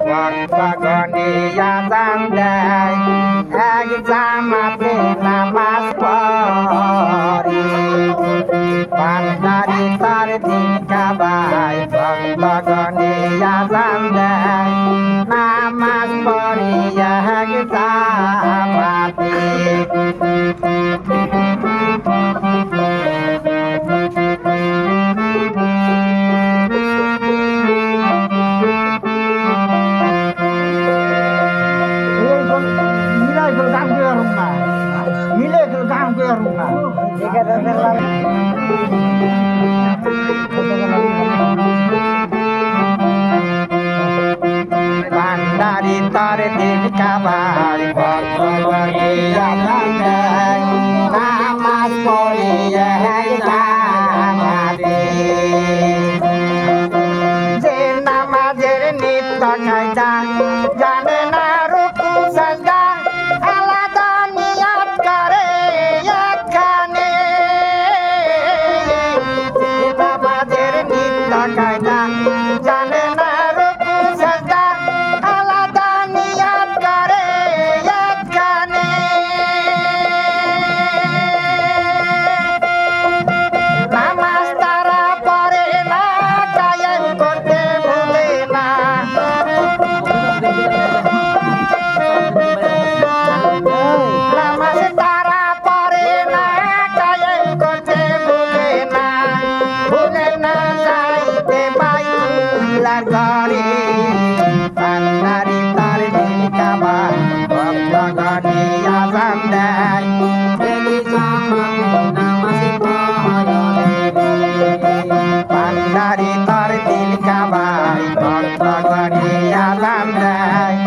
ভক্তগণে আজান দেয় এক জামাতে নামাজ পড়ে ভান্ডারি তার দিন কাবায় ভক্তগণে আজান দেয় নামাজ পড়ে এক জামাতে ভান্ডারি তার দিন কাবায় ভক্তগণে আজান দেয় নামাজ পড়ে এক জামাতে যে নামাজের নিত্য কায়দা জানে না রুকু সাজদা আলাদা নিয়াত করে এখানে যে নামাজের নিত্য কায়দা জানে না রুকু সাজদা আলাদা নিয়াত করে এখানে নামাজ তারা পড়ে না কায়েম করতে ভুলে না নামাজ তারা পড়ে না কায়েম করতে ভুলে না যাইতে বাইতুল্লাহর ঘরে ভান্ডারি তার দিন কাবায় ভক্তগণে আজান দেয় ভান্ডারি তার দিন কাবায় ভক্তগণে আজান দেয়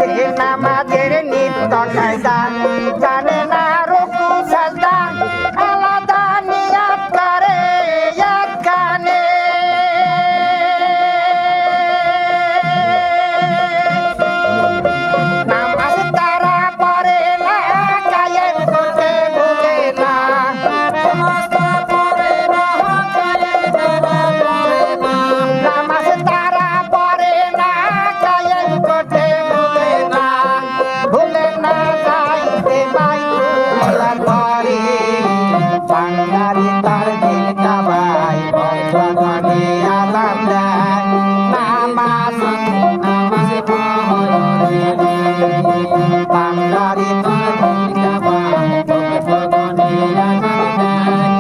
যে নামাজের নিত্য কায়দা জানে না রুকু সাজদা আলাদা নিয়াত করে এখানে নামাজ তারা পড়ে না কায়েম করতে ভুলে না নামাজ তারা পড়ে না কায়েম করতে ভুলে না যাইতে বাইতুল্লাহর ঘরে ভান্ডারি তার দিন কাবায় ভক্তগণে আজান দেয় নামাজ ভান্ডারি তার দিন কাবায় ভক্তগণে আজান দেয়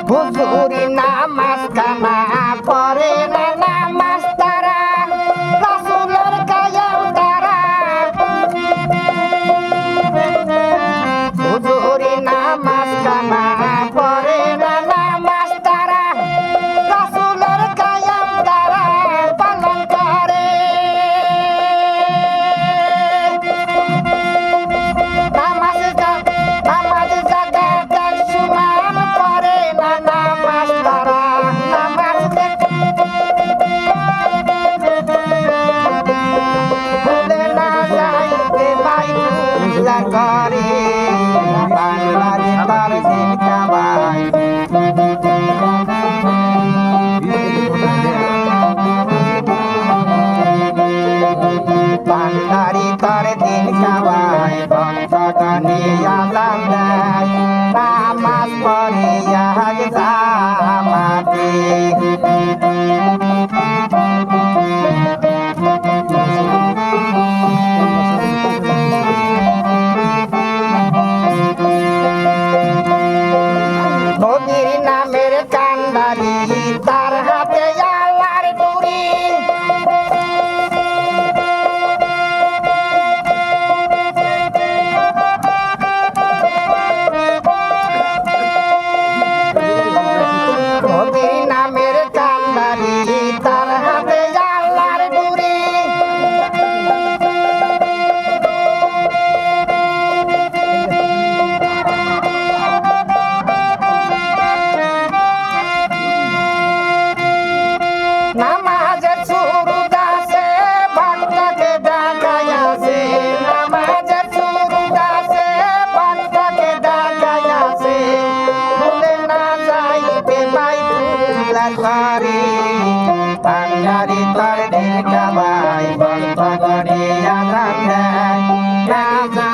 হুজুরি নামাজ কানা পড়ে না নামাজ তারা রাসূলের কায়াম তারা হুজুরি নামাজ কানা পড়ে না নামাজ তারা রাসূলের কায়াম তারা পালন করে নামাজ জাগাতের সুমান করে না নামাজ তারা নামাজ ভুলে না যাইতে বাইতুল্লাহর ঘরে ভান্ডারি তার দিন কাবায় ভান্ডারি তার দিন কাবায় ভক্তগণে আজান দেয় নামাজ পড়ে এক জামাতে নবীর নামের কান্ডারি তার হাতে আল্লাহর ডুরি ঘরে ভান্ডারি তার দিল কাবাই বন্ধ করে আজান দেয়